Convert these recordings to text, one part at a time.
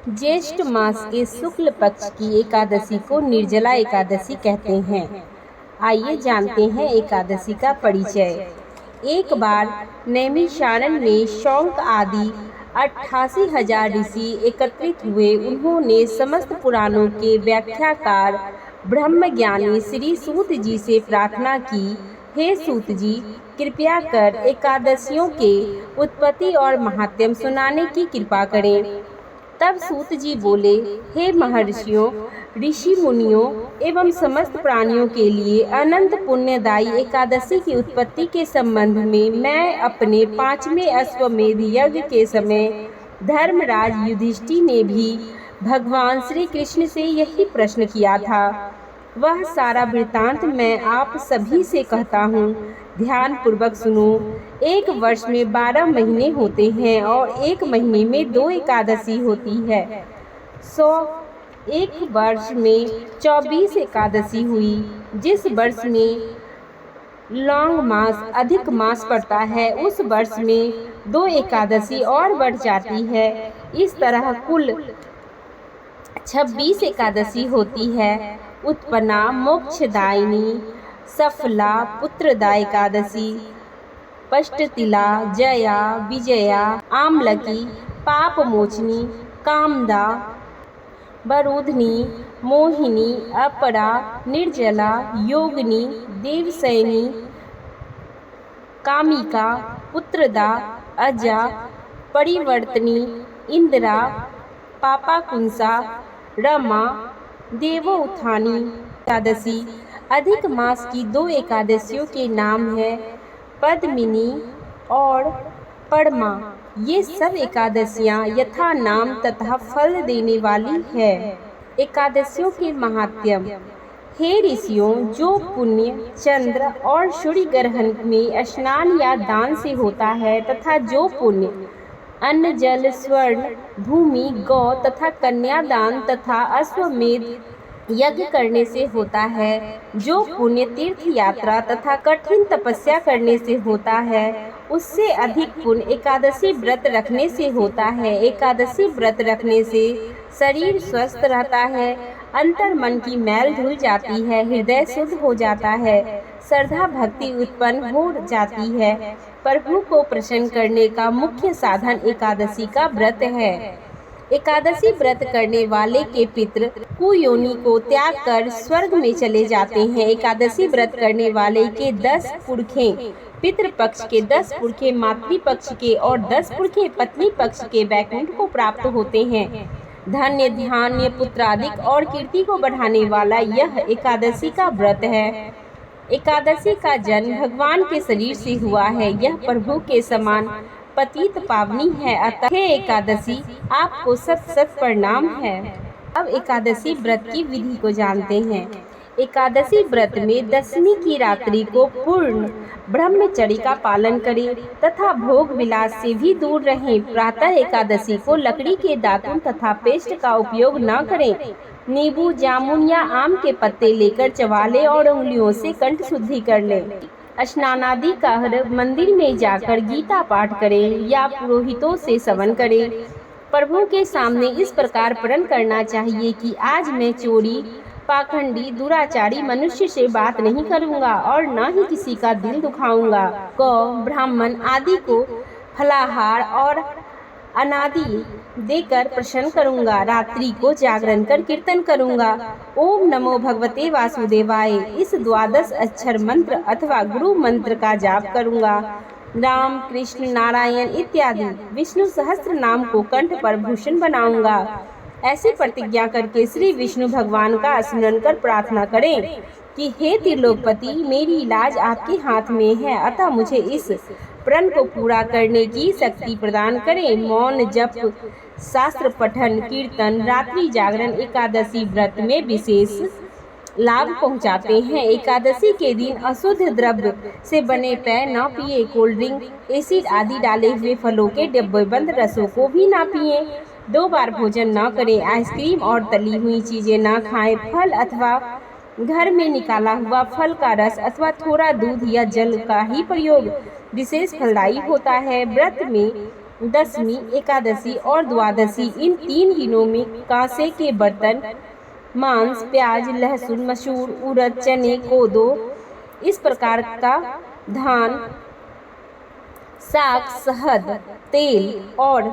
ज्येष्ठ मास के शुक्ल पक्ष की एकादशी को निर्जला एकादशी कहते हैं। आइए जानते हैं एकादशी का परिचय। एक बार नैमिषारण्य में शौनक आदि 88,000 ऋषि एकत्रित हुए। उन्होंने समस्त पुराणों के व्याख्याकार ब्रह्मज्ञानी श्री सूत जी से प्रार्थना की, हे सूत जी, कृपया कर एकादशियों के उत्पत्ति और महात्म्य सुनाने की कृपा करें। तब सूत जी बोले, हे महर्षियों, ऋषि मुनियों एवं समस्त प्राणियों के लिए अनंत पुण्यदायी एकादशी की उत्पत्ति के संबंध में मैं अपने 5वें अश्वमेध यज्ञ के समय धर्मराज युधिष्ठिर ने भी भगवान श्री कृष्ण से यही प्रश्न किया था। वह सारा वृत्तांत मैं आप सभी से कहता हूँ, ध्यान पूर्वक सुनो। एक वर्ष में 12 महीने होते हैं और एक महीने में 2 एकादशी होती है। एक वर्ष में 24 एकादशी हुई। जिस वर्ष में लौंग मास अधिक मास पड़ता है उस वर्ष में 2 एकादशी और बढ़ जाती है। इस तरह कुल 26 एकादशी होती है। उत्पन्ना, मोक्षदायिनी, सफला, पुत्रदा एकादशी, पष्टतिला, जया, विजया, आमलकी, पापमोचनी, कामदा, वरुधनी, मोहिनी, अपरा, निर्जला, योगिनी, देवसैनी, कामिका, पुत्रदा, अजा, परिवर्तनी, इंदिरा, पापाकुंसा, रमा, देवोत्थानी एकादशी। अधिक मास की 2 एकादशियों के नाम है पद्मिनी और परमा। ये सब एकादशियाँ यथा नाम तथा फल देने वाली है। एकादशियों के महात्म्य। हे ऋषियों, जो पुण्य चंद्र और सूर्य ग्रहण में स्नान या दान से होता है तथा जो पुण्य अन्न, जल, स्वर्ण, भूमि, गौ तथा कन्यादान तथा अश्वमेध यज्ञ करने से होता है, जो पुण्य तीर्थ यात्रा तथा कठिन तपस्या करने से होता है, उससे अधिक पुण्य एकादशी व्रत रखने से होता है। एकादशी व्रत रखने से शरीर स्वस्थ रहता है, अंतर मन की मैल धुल जाती है, हृदय शुद्ध हो जाता है, श्रद्धा भक्ति उत्पन्न हो जाती है। प्रभु को प्रसन्न करने का मुख्य साधन एकादशी का व्रत है। एकादशी व्रत करने वाले के पितृ कुयोनि को त्याग कर स्वर्ग में चले जाते हैं। एकादशी व्रत करने वाले के 10 पुरखे पितृपक्ष के, 10 पुरखे मातृपक्ष के और 10 पुरखे पत्नी पक्ष के वैकुंठ को प्राप्त होते हैं। धन्य, धान्य, पुत्रादिक और कीर्ति को बढ़ाने वाला यह एकादशी का व्रत है। एकादशी का जन्म भगवान के शरीर से हुआ है। यह प्रभु के समान पतित पावनी है। अतः हे एकादशी, आपको सत सत प्रणाम है। अब एकादशी व्रत की विधि को जानते हैं। एकादशी व्रत में दशमी की रात्रि को पूर्ण ब्रह्मचर्य का पालन करें तथा भोग विलास से भी दूर रहें। प्रातः एकादशी को लकड़ी के दातुन तथा पेस्ट का उपयोग न करें। नींबू, जामुन या आम के पत्ते लेकर चबा लें और उंगलियों से कंठ शुद्धि कर लें। स्नानादि कर मंदिर में जाकर गीता पाठ करें या पुरोहितों से श्रवण करें। प्रभु के सामने इस प्रकार प्रण करना चाहिए कि आज मैं चोरी, पाखंडी, दुराचारी मनुष्य से बात नहीं करूंगा और न ही किसी का दिल दुखाऊंगा। गौ, ब्राह्मण आदि को फलाहार और अनादि देकर प्रसन्न करूंगा। रात्रि को जागरण कर कीर्तन करूंगा। ओम नमो भगवते वासुदेवाय इस 12 अक्षर मंत्र अथवा गुरु मंत्र का जाप करूंगा। राम, कृष्ण, नारायण इत्यादि विष्णु सहस्त्र नाम को कंठ पर भूषण बनाऊंगा। ऐसी प्रतिज्ञा करके श्री विष्णु भगवान का स्मरण कर प्रार्थना करें कि हे त्रिलोकपति, मेरी इलाज आपके हाथ में है, अतः मुझे इस प्रण को पूरा करने की शक्ति प्रदान करें। मौन जप, शास्त्र पठन, कीर्तन, रात्रि जागरण एकादशी व्रत में विशेष लाभ पहुंचाते हैं। एकादशी के दिन अशुद्ध द्रव्य से बने पेय न पिए। कोल्ड ड्रिंक, एसिड आदि डाले हुए फलों के डिब्बेबंद रसों को भी न पिए। 2 बार भोजन न करें। आइसक्रीम और तली हुई चीजें न खाएं। फल अथवा घर में निकाला हुआ फल का रस अथवा थोड़ा दूध या जल का ही प्रयोग विशेष फलदायी होता है। व्रत में दशमी, एकादशी और द्वादशी, इन 3 दिनों में कांसे के बर्तन, मांस, प्याज, लहसुन, मसूर, उड़द, चने, कोदो, इस प्रकार का धान, साग, शहद, तेल और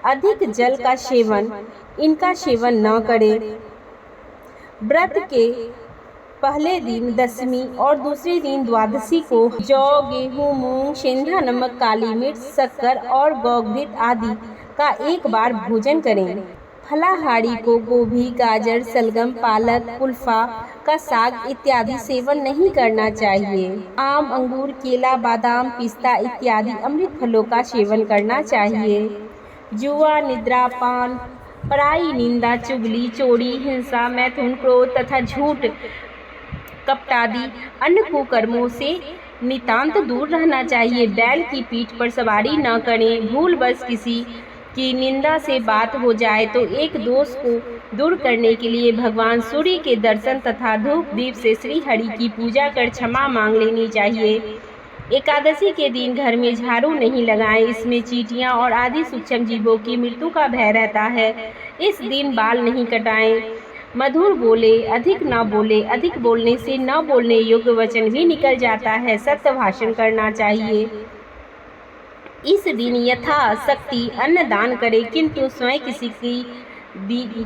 अधिक जल का सेवन, इनका सेवन न करें। व्रत के पहले दिन दशमी और दूसरे दिन द्वादशी को जौ, गेहूं, मूंग, सेंधा नमक, काली मिर्च, शक्कर और गौघृत आदि का एक बार भोजन करें। फलाहारी को गोभी, गाजर, सलगम, पालक, कुल्फा का साग इत्यादि सेवन नहीं करना चाहिए। आम, अंगूर, केला, बादाम, पिस्ता इत्यादि अमृत फलों का सेवन करना चाहिए। जुआ, निद्रा, पान, पराई निंदा, चुगली, चोरी, हिंसा, मैथुन, क्रोध तथा झूठ, कपटादि अन्य कुकर्मों से नितांत दूर रहना चाहिए। बैल की पीठ पर सवारी न करें। भूलवश किसी की निंदा से बात हो जाए तो एक दोष को दूर करने के लिए भगवान सूर्य के दर्शन तथा धूप दीप से श्री हरि की पूजा कर क्षमा मांग लेनी चाहिए। एकादशी के दिन घर में झाड़ू नहीं लगाएं, इसमें चींटियां और आदि सूक्ष्म जीवों की मृत्यु का भय रहता है। इस दिन बाल नहीं कटाएं। मधुर बोले, अधिक न बोले। अधिक बोलने से न बोलने योग्य वचन भी निकल जाता है। सत्य भाषण करना चाहिए। इस दिन यथाशक्ति अन्न दान करें, किंतु स्वयं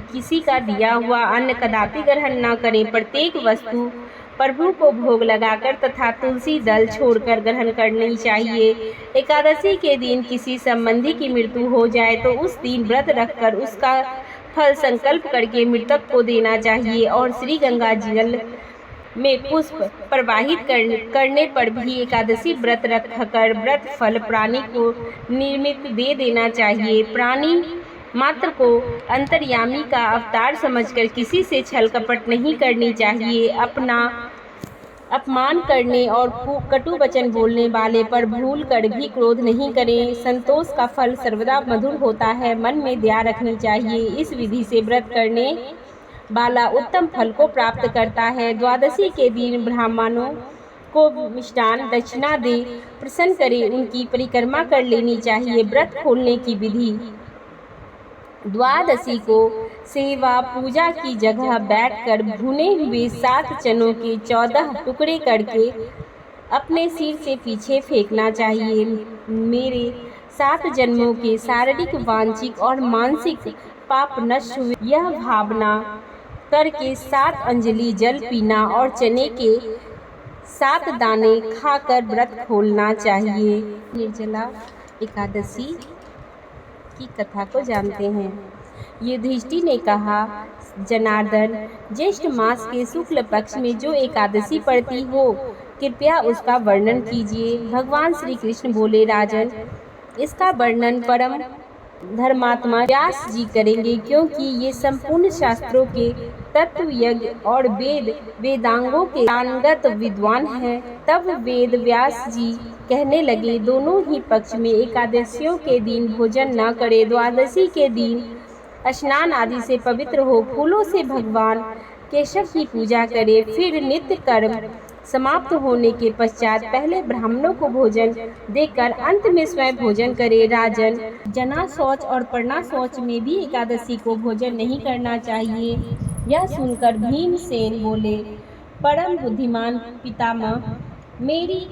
किसी का दिया हुआ अन्न कदापि ग्रहण न करें। प्रत्येक वस्तु प्रभु को भोग लगाकर तथा तुलसी दल छोड़कर ग्रहण करनी चाहिए। एकादशी के दिन किसी संबंधी की मृत्यु हो जाए तो उस दिन व्रत रखकर उसका फल संकल्प करके मृतक को देना चाहिए और श्री गंगा जल में पुष्प प्रवाहित करने पर भी एकादशी व्रत रखकर व्रत फल प्राणी को निर्मित दे देना चाहिए। प्राणी मात्र को अंतर्यामी का अवतार समझकर किसी से छल कपट नहीं करनी चाहिए। अपना अपमान करने और कटु वचन बोलने वाले पर भूल कर भी क्रोध नहीं करें। संतोष का फल सर्वदा मधुर होता है। मन में दया रखनी चाहिए। इस विधि से व्रत करने वाला उत्तम फल को प्राप्त करता है। द्वादशी के दिन ब्राह्मणों को मिष्टान दक्षिणा दे प्रसन्न करें, उनकी परिक्रमा कर लेनी चाहिए। व्रत खोलने की विधि: द्वादशी को सेवा पूजा की जगह बैठकर भुने हुए 7 चनों के 14 टुकड़े करके अपने सिर से पीछे फेंकना चाहिए। मेरे 7 जन्मों के शारीरिक, वांछिक और मानसिक पाप नष्ट हुए, यह भावना करके 7 अंजलि जल पीना और चने के 7 दाने खाकर व्रत खोलना चाहिए। निर्जला एकादशी की कथा को जानते हैं। युधिष्ठिर ने कहा, जनार्दन, ज्येष्ठ मास के शुक्ल पक्ष में जो एकादशी पड़ती हो, कृपया उसका वर्णन कीजिए। भगवान श्री कृष्ण बोले, राजन, इसका वर्णन परम धर्मात्मा व्यास जी करेंगे, क्योंकि ये संपूर्ण शास्त्रों के तत्व, यज्ञ और वेदांगों के ज्ञानगत विद्वान हैं। तब वेद व्यास जी कहने लगे, दोनों ही पक्ष में एकादशियों के दिन भोजन न करें। द्वादशी के दिन स्नान आदि से पवित्र हो फूलों से भगवान केशव की पूजा करें। फिर नित्य कर्म समाप्त होने के पश्चात पहले ब्राह्मणों को भोजन देकर अंत में स्वयं भोजन करे। राजन, जना शौच और पर्णा शौच में भी एकादशी को भोजन नहीं करना चाहिए। यह सुनकर भीमसेन बोले, परम बुद्धिमान पितामह, मेरी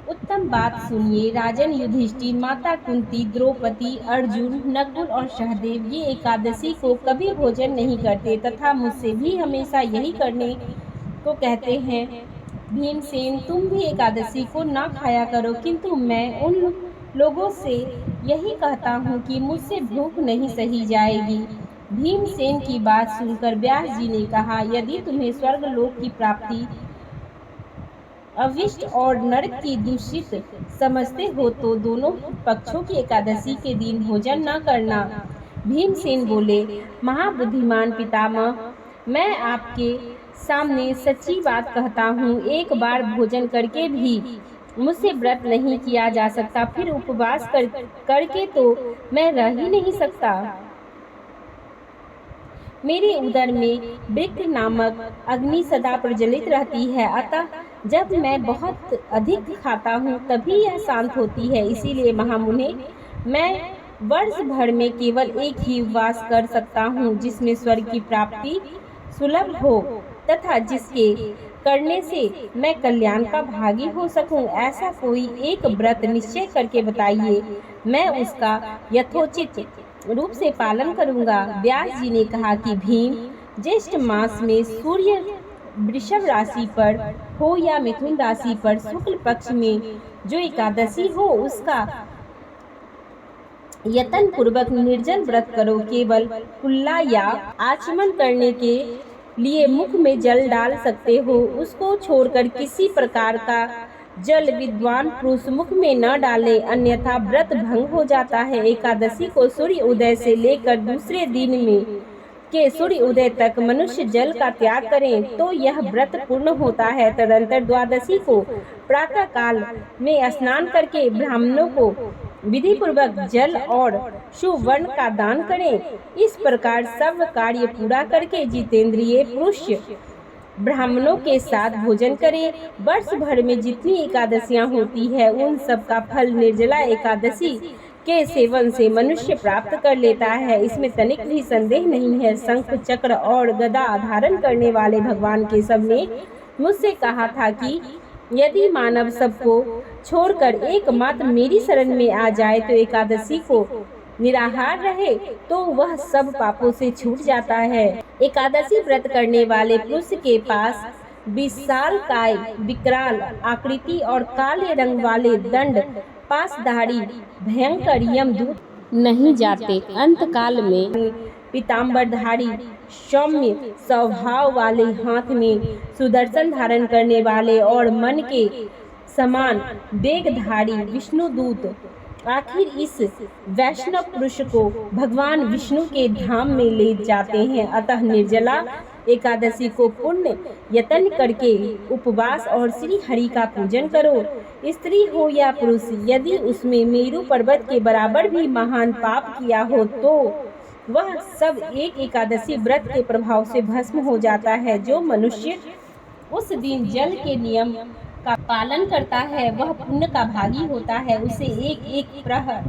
उत्तम बात सुनिए। राजन युधिष्ठिर, माता कुंती, द्रौपदी, अर्जुन, नकुल और सहदेव ये एकादशी को कभी भोजन नहीं करते तथा मुझसे भी हमेशा यही करने को कहते हैं। भीमसेन, तुम भी एकादशी को ना खाया करो, किंतु मैं उन लोगों से यही कहता हूँ कि मुझसे भूख नहीं सही जाएगी। भीमसेन की बात सुनकर व्यास जी ने कहा, यदि तुम्हें स्वर्गलोक की प्राप्ति अविष्ट और नरक की दूषित समझते हो तो दोनों पक्षों की एकादशी के दिन भोजन न करना। भीमसेन बोले, महाबुद्धिमान पितामह, मैं आपके सामने सच्ची बात कहता हूँ। एक बार भोजन करके भी मुझसे व्रत नहीं किया जा सकता, फिर उपवास करके तो मैं रह ही नहीं सकता। मेरे उदर में वृक्क नामक अग्नि सदा प्रज्वलित रहती है, अतः जब मैं बहुत अधिक खाता हूँ तभी यह शांत होती है। इसीलिए महामुने, मैं वर्ष भर में केवल एक ही उपवास कर सकता हूँ जिसमें स्वर्ग की प्राप्ति सुलभ हो तथा जिसके करने से मैं कल्याण का भागी हो सकूं। ऐसा कोई एक व्रत निश्चय करके बताइए, मैं उसका यथोचित रूप से पालन करूंगा। व्यास जी ने कहा कि भीम, ज्येष्ठ मास में सूर्य वृषभ राशि पर हो या मिथुन राशि पर शुक्ल पक्ष में जो एकादशी हो उसका यत्न पूर्वक निर्जल व्रत करो। केवल कुल्ला या आचमन करने के लिए मुख में जल डाल सकते हो, उसको छोड़कर किसी प्रकार का जल विद्वान पुरुष मुख में न डाले, अन्यथा व्रत भंग हो जाता है। एकादशी को सूर्य उदय से लेकर दूसरे दिन में के सूर्य उदय तक मनुष्य जल का त्याग करें तो यह व्रत पूर्ण होता है। तदंतर द्वादशी को प्रातः काल में स्नान करके ब्राह्मणों को विधि पूर्वक जल और सुवर्ण का दान करें। इस प्रकार सब कार्य पूरा करके जितेंद्रिय पुरुष ब्राह्मणों के साथ भोजन करें। वर्ष भर में जितनी एकादशियां होती है उन सब का फल निर्जला एकादशी के सेवन से मनुष्य प्राप्त कर लेता है, इसमें तनिक भी संदेह नहीं है। शंख चक्र और गदा धारण करने वाले भगवान केशव ने मुझसे कहा था कि यदि मानव सबको छोड़कर एकमात्र मेरी शरण में आ जाए तो एकादशी को निराहार रहे तो वह सब पापों से छूट जाता है। एकादशी व्रत करने वाले पुरुष के पास विशालकाय विकराल आकृति और काले रंग वाले दंड पासधारी भयंकर यमदूत नहीं जाते। अंतकाल में पीताम्बरधारी सौम्य स्वभाव वाले, हाथ में सुदर्शन धारण करने वाले और मन के समान वेगधारी विष्णुदूत आखिर इस वैष्णव पुरुष को भगवान विष्णु के धाम में ले जाते हैं। अतः निर्जला एकादशी को पुण्य यत्न करके उपवास और श्री हरि का पूजन करो। स्त्री हो या पुरुष, यदि उसमें मेरु पर्वत के बराबर भी महान पाप किया हो तो वह सब एक एकादशी व्रत के प्रभाव से भस्म हो जाता है। जो मनुष्य उस दिन जल के नियम का पालन करता है वह पुण्य का भागी होता है। उसे एक एक प्रहर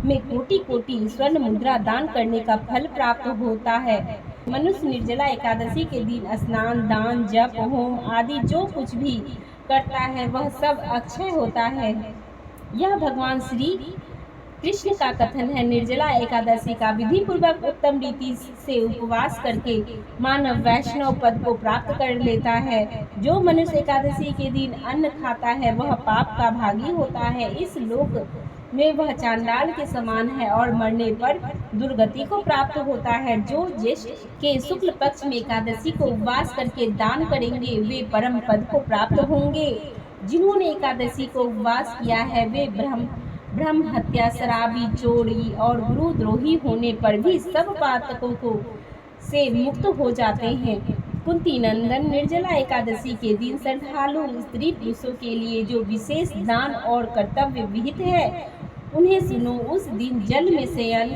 में कोटि कोटि स्वर्ण मुद्रा दान करने का फल प्राप्त होता है। मनुष्य निर्जला एकादशी के दिन स्नान, दान, जप, होम आदि जो कुछ भी करता है वह सब अक्षय होता है। यह भगवान श्री कृष्ण का कथन है। निर्जला एकादशी का विधि पूर्वक उत्तम रीति से उपवास करके मानव वैष्णव पद को प्राप्त कर लेता है। जो मनुष्य एकादशी के दिन अन्न खाता है वह पाप का भागी होता है। इस लोक में वह चांडाल के समान है और मरने पर दुर्गति को प्राप्त होता है। जो ज्येष्ठ के शुक्ल पक्ष में एकादशी को उपवास करके दान करेंगे वे परम पद को प्राप्त होंगे। जिन्होंने एकादशी को उपवास किया है वे ब्रह्म हत्या, शराबी, चोरी और गुरुद्रोही होने पर भी सब पातकों को से मुक्त हो जाते हैं। कुंती नंदन, निर्जला एकादशी के दिन श्रद्धालु स्त्री पुरुषों के लिए जो विशेष दान और कर्तव्य विहित है उन्हें सुनो। उस दिन जल में शयन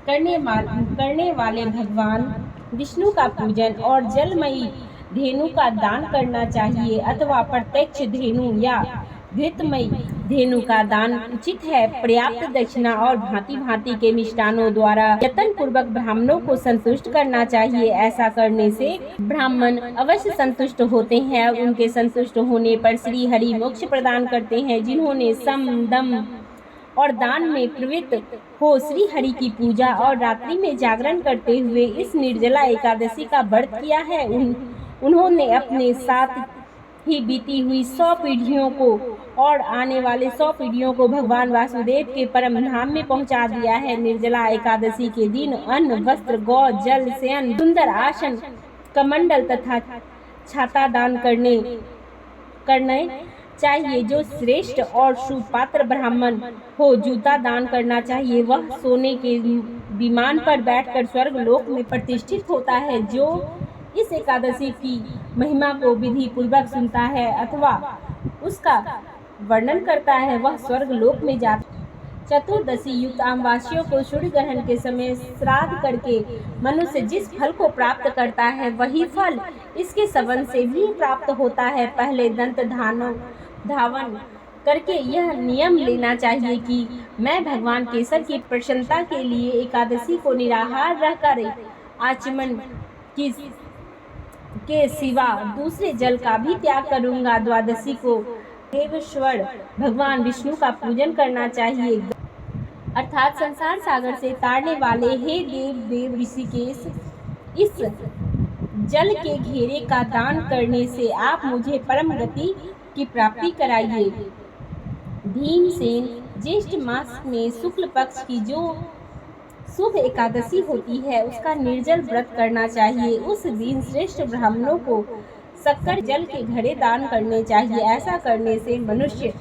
करने वाले भगवान विष्णु का पूजन और जलमयी धेनु का दान करना चाहिए अथवा प्रत्यक्ष धेनु या घृतमयी धेनु का दान उचित है। पर्याप्त दक्षिणा और भांति भांति के मिष्टानों द्वारा यत्न पूर्वक ब्राह्मणों को संतुष्ट करना चाहिए। ऐसा करने से ब्राह्मण अवश्य संतुष्ट होते हैं और उनके संतुष्ट होने पर श्री हरि मोक्ष प्रदान करते हैं। जिन्होंने सम, दम और दान में प्रवृत्त हो श्री हरि की पूजा और रात्रि में जागरण करते हुए इस निर्जला एकादशी का व्रत किया है उन्होंने अपने साथ ही बीती हुई 100 पीढ़ियों को और आने वाले 100 पीढ़ियों को भगवान वासुदेव के परम धाम में पहुंचा दिया है। निर्जला एकादशी के दिन अन्न, वस्त्र, गौ, जल, शयन, सुंदर आसन, कमंडल तथा छाता दान करने चाहिए। जो श्रेष्ठ और सुपात्र ब्राह्मण हो जूता दान करना चाहिए। वह सोने के विमान पर बैठकर स्वर्ग लोक में प्रतिष्ठित होता है। जो इस एकादशी की महिमा को विधि पूर्वक सुनता है अथवा उसका वर्णन करता है वह स्वर्ग लोक में जाता है। चतुर्दशी युक्त अमावास्यों को सूर्य ग्रहण के समय श्राद्ध करके मनुष्य जिस फल को प्राप्त करता है वही फल इसके संबंध से भी प्राप्त होता है। पहले दंत धावन करके यह नियम लेना चाहिए कि मैं भगवान केसर की प्रसन्नता के लिए एकादशी को निराहार रहकर आचमन के सिवा दूसरे जल का भी त्याग करूंगा। द्वादशी को देवेश्वर भगवान विष्णु का पूजन करना चाहिए, अर्थात संसार सागर से तारने वाले हे देव ऋषिकेश, इस जल के घेरे का दान करने से आप मुझे परम गति की प्राप्ति कराइए। भीमसेन ज्येष्ठ मास में शुक्ल पक्ष की जो शुभ एकादशी होती है उसका निर्जल व्रत करना चाहिए। उस दिन श्रेष्ठ ब्राह्मणों को शक्कर जल के घड़े दान करने चाहिए। ऐसा करने से मनुष्य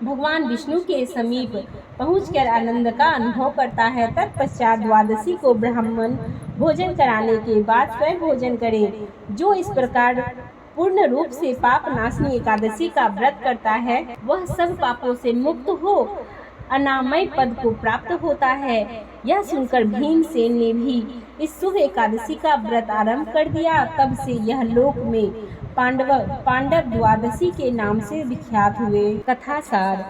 भगवान विष्णु के समीप पहुंचकर आनंद का अनुभव करता है। तत्पश्चात द्वादशी को ब्राह्मण भोजन कराने के बाद स्वयं भोजन करे। जो इस प्रकार पूर्ण रूप से पाप नाशनी एकादशी का व्रत करता है वह सब पापों से मुक्त हो अनामय पद को प्राप्त होता है। यह सुनकर भीमसेन ने भी इस शुभ एकादशी का व्रत आरंभ कर दिया। तब से यह लोक में पांडव द्वादशी के नाम से विख्यात हुए। कथा सार: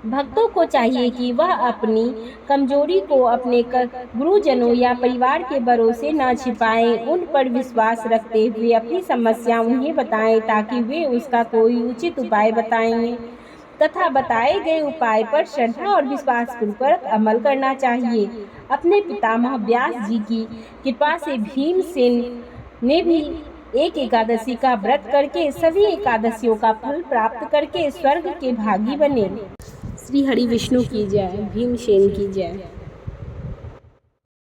भक्तों को चाहिए कि वह अपनी कमजोरी को अपने गुरुजनों या परिवार के भरोसे न छिपाएं। उन पर विश्वास रखते हुए अपनी समस्या उन्हें बताएं ताकि वे उसका कोई उचित उपाय बताएं तथा बताए गए उपाय पर श्रद्धा और विश्वास पूर्वक अमल करना चाहिए। अपने पितामह व्यास जी की कृपा से भीमसेन ने भी एक एकादशी का व्रत करके सभी एकादशियों का फल प्राप्त करके स्वर्ग के भागी बने। श्री हरि विष्णु की जय। भीमसेन की जय।